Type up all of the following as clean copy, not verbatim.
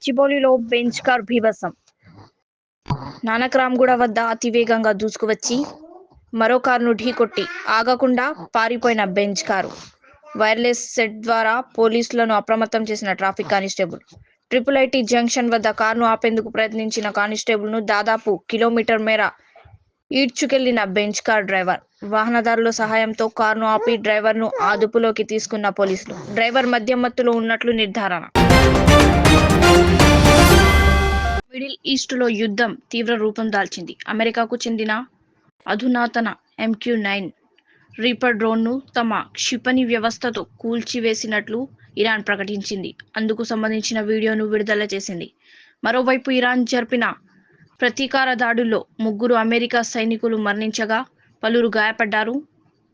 గచ్చిబౌలిలో bench car బీభత్సం. నానక్రామ్గూడ వద్ద అతివేగంగా దూసుకువచ్చి మరో కారును ఢీకొట్టి ఆగకుండా పారిపోయిన బెంచ్ కారు. వైర్లెస్ సెట్ ద్వారా పోలీసులను అప్రమత్తం చేసిన ట్రాఫిక్ కానిస్టేబుల్. ఐఐటి జంక్షన్ వద్ద కారును ఆపేందుకు ప్రయత్నించిన కానిస్టేబుల్ను దాదాపు కిలోమీటర్ మేర ఈడ్చుకెళ్లిన బెంచ్ కార్ డ్రైవర్. వాహనదారుల సహాయంతో కారును ఆపి డ్రైవర్ను అదుపులోకి తీసుకున్న పోలీసులు. డ్రైవర్ మద్యం మత్తులో ఉన్నట్లు నిర్ధారణ. మిడిల్ ఈస్టులో యుద్ధం తీవ్ర రూపం దాల్చింది. అమెరికాకు చెందిన అధునాతన MQ-9 రీపర్ డ్రోన్ను తమ క్షిపణి వ్యవస్థతో కూల్చివేసినట్లు ఇరాన్ ప్రకటించింది. అందుకు సంబంధించిన వీడియోను విడుదల చేసింది. మరోవైపు ఇరాన్ జరిపిన ప్రతీకార దాడుల్లో 3 అమెరికా సైనికులు మరణించగా పలువురు గాయపడ్డారు.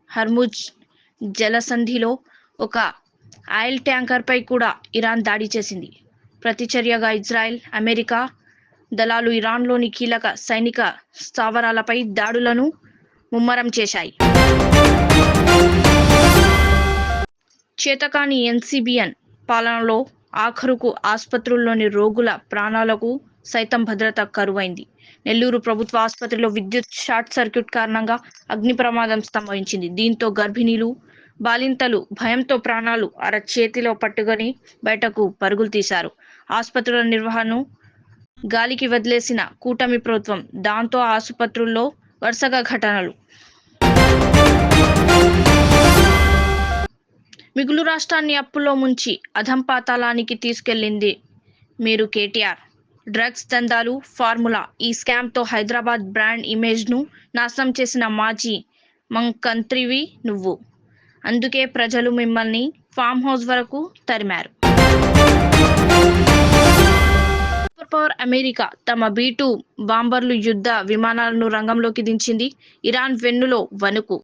హర్ముజ్ జలసంధిలో ఒక ఆయిల్ ట్యాంకర్పై కూడా ఇరాన్ దాడి చేసింది. ప్రతిచర్యగా ఇజ్రాయెల్, అమెరికా దళాలు ఇరాన్లోని కీలక సైనిక స్థావరాలపై దాడులను ముమ్మరం చేశాయి. చేతకాని ఎన్సీబీఎన్ పాలనలో ఆఖరుకు ఆసుపత్రుల్లోని రోగుల ప్రాణాలకు సైతం భద్రత కరువైంది. నెల్లూరు ప్రభుత్వ ఆసుపత్రిలో విద్యుత్ షార్ట్ సర్క్యూట్ కారణంగా అగ్ని ప్రమాదం సంభవించింది. దీంతో గర్భిణీలు, బాలింతలు భయంతో ప్రాణాలు అరచేతిలో పట్టుకొని బయటకు పరుగులు తీశారు. ఆసుపత్రుల నిర్వహణను గాలికి వదిలేసిన కూటమి ప్రభుత్వం. దాంతో ఆసుపత్రుల్లో వరుసగా ఘటనలు. మిగులు రాష్ట్రాన్ని అప్పుల్లో ముంచి అధంపాతాళానికి తీసుకెళ్లింది మీరు కేటీఆర్. డ్రగ్స్ దందాలు ఫార్ములా. ఈ స్కామ్తో హైదరాబాద్ బ్రాండ్ ఇమేజ్ను నాశనం చేసిన మాజీ మంత్రివి నువ్వు. అందుకే ప్రజలు మిమ్మల్ని ఫామ్ హౌస్ వరకు తరిమారు. సూపర్ పవర్ అమెరికా తమ B-2 బాంబర్లు యుద్ధ విమానాలను రంగంలోకి దించింది. ఇరాన్ వెన్నులో వణుకు.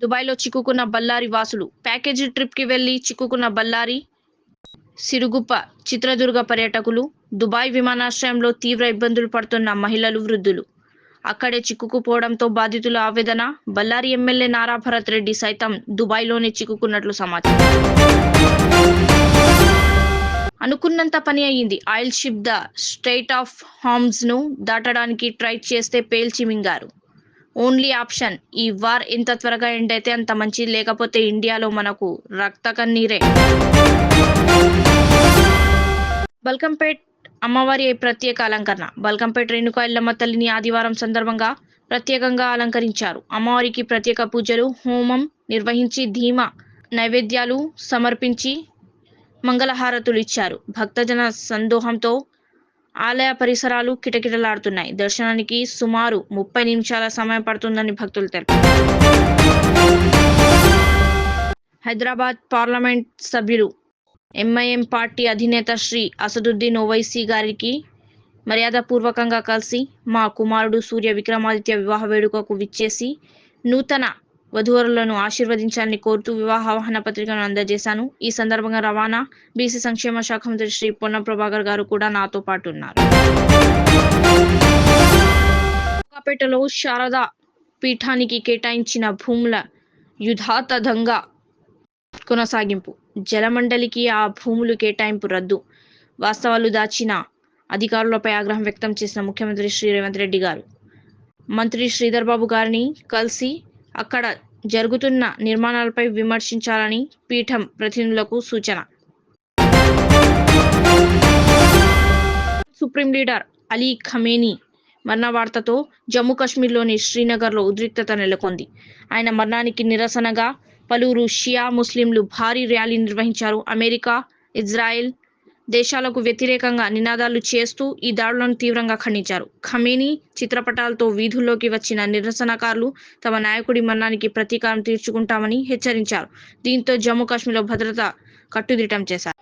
దుబాయ్లో చిక్కుకున్న బళ్ళారి వాసులు. ప్యాకేజీ ట్రిప్కి వెళ్లి చిక్కుకున్న బళ్ళారి, సిరుగుప్ప, చిత్రదుర్గ పర్యాటకులు. దుబాయ్ విమానాశ్రయంలో తీవ్ర ఇబ్బందులు పడుతున్న మహిళలు, వృద్ధులు. అక్కడే చిక్కుకుపోవడంతో బాధితుల ఆవేదన. బళ్ళారి ఎమ్మెల్యే నారా భరత్ రెడ్డి సైతం దుబాయ్లోనే చిక్కుకున్నట్లు సమాచారం. అనుకున్నంత పని అయ్యింది. Oil ship the strait of హార్ముజ్ను దాటడానికి ట్రై చేస్తే పేల్చి మింగారు. ఓన్లీ ఆప్షన్ ఈ వార్ ఎంత త్వరగా ఎండ్ అయితే అంత మంచిది. లేకపోతే ఇండియాలో మనకు రక్త కన్నీరే. బల్కంపేట్ అమ్మవారి ప్రత్యేక అలంకరణ. బల్కంపేట్ రేణుకా ఎల్లమ్మ తల్లిని ఆదివారం సందర్భంగా ప్రత్యేకంగా అలంకరించారు. అమ్మవారికి ప్రత్యేక పూజలు, హోమం నిర్వహించి ధీమ నైవేద్యాలు సమర్పించి మంగళహారతులు ఇచ్చారు. భక్తజన సందోహంతో ఆలయ పరిసరాలు కిటకిటలాడుతున్నాయి. దర్శనానికి సుమారు 30 నిమిషాల సమయం పడుతుందని భక్తులు తెలిపారు. హైదరాబాద్ పార్లమెంట్ సభ్యులు MIM పార్టీ అధినేత శ్రీ అసదుద్దీన్ ఓవైసీ గారికి మర్యాదపూర్వకంగా కలిసి మా కుమారుడు సూర్య విక్రమాదిత్య వివాహ వేడుకకు విచ్చేసి నూతన వధూవరులను ఆశీర్వదించాలని కోరుతూ వివాహ ఆహ్వాన పత్రికను అందజేశాను. ఈ సందర్భంగా రవాణా, బీసీ సంక్షేమ శాఖ మంత్రి శ్రీ పొన్నం ప్రభాకర్ గారు కూడా నాతో పాటు ఉన్నారు. పేటలో శారదా పీఠానికి కేటాయించిన భూముల యథాతథంగా కొనసాగింపు. జలమండలికి ఆ భూములు కేటాయింపు రద్దు. వాస్తవాలు దాచిన అధికారులపై ఆగ్రహం వ్యక్తం చేసిన ముఖ్యమంత్రి శ్రీ రేవంత్ రెడ్డి గారు మంత్రి శ్రీధర్ బాబు గారిని కలిసి అక్కడ జరుగుతున్న నిర్మాణాలపై విమర్శించాలని పీఠం ప్రతినిధులకు సూచన. సుప్రీం లీడర్ అలీ ఖమేనీ మరణ వార్తతో జమ్మూ కాశ్మీర్లోని శ్రీనగర్లో ఉద్రిక్తత నెలకొంది. ఆయన మరణానికి నిరసనగా పలువురు షియా ముస్లింలు భారీ ర్యాలీ నిర్వహించారు. అమెరికా, ఇజ్రాయెల్ దేశాలకు వ్యతిరేకంగా నినాదాలు చేస్తూ ఈ దాడులను తీవ్రంగా ఖండించారు. ఖమేనీ చిత్రపటాలతో వీధుల్లోకి వచ్చిన నిరసనకారులు తమ నాయకుడి మరణానికి ప్రతీకారం తీర్చుకుంటామని హెచ్చరించారు. దీంతో జమ్మూ కాశ్మీర్లో భద్రత కట్టుదిట్టం చేశారు.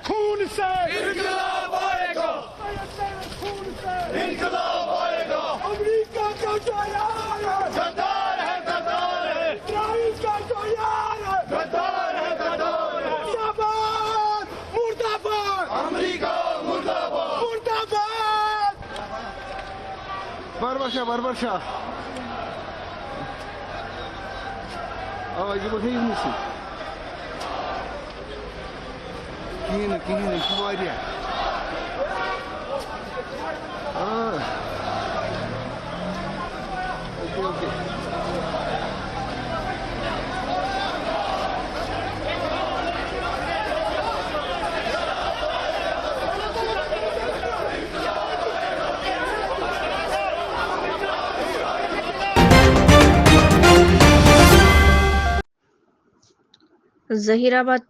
खून से इनकलाब आएगा, खून से इनकलाब आएगा। अमेरिका का जो यार है गद्दार है, गद्दार है। इस्राइल का जो यार है गद्दार है, गद्दार है। मुर्दाबाद, मुर्दाबाद, अमेरिका मुर्दाबाद, मुर्दाबाद। Barbaşa, Barbaşa. Aa, bakayım mısın? Kini, şu var ya. Aa. Okay. Zaheerabad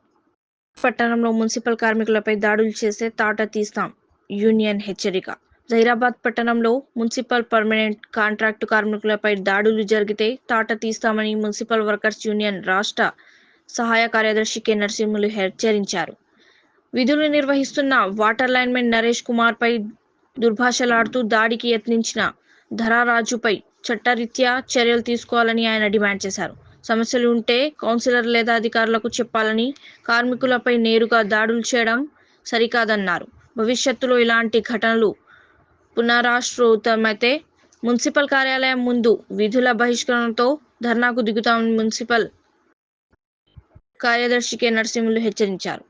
పట్టణంలో మున్సిపల్ కార్మికులపై దాడులు చేస్తే తాట తీస్తాం, యూనియన్ హెచ్చరిక. జహీరాబాద్ పట్టణంలో మున్సిపల్ పర్మనెంట్ కాంట్రాక్టు కార్మికులపై దాడులు జరిగితే తాట తీస్తామని మున్సిపల్ వర్కర్స్ యూనియన్ రాష్ట్ర సహాయ కార్యదర్శి కె నరసింహులు హెచ్చరించారు. విధులు నిర్వహిస్తున్న వాటర్ లైన్మెన్ నరేష్ కుమార్ పై దుర్భాషలాడుతూ దాడికి యత్నించిన ధరారాజుపై చట్టరీత్యా చర్యలు తీసుకోవాలని ఆయన డిమాండ్ చేశారు. సమస్యలు ఉంటే కౌన్సిలర్ లేదా అధికారులకు చెప్పాలని, కార్మికులపై నేరుగా దాడులు చేయడం సరికాదన్నారు. భవిష్యత్తులో ఇలాంటి ఘటనలు పునరావృతమైతే మున్సిపల్ కార్యాలయం ముందు విధుల బహిష్కరణతో ధర్నాకు దిగుతామని మున్సిపల్ కార్యదర్శి కె నరసింహులు హెచ్చరించారు.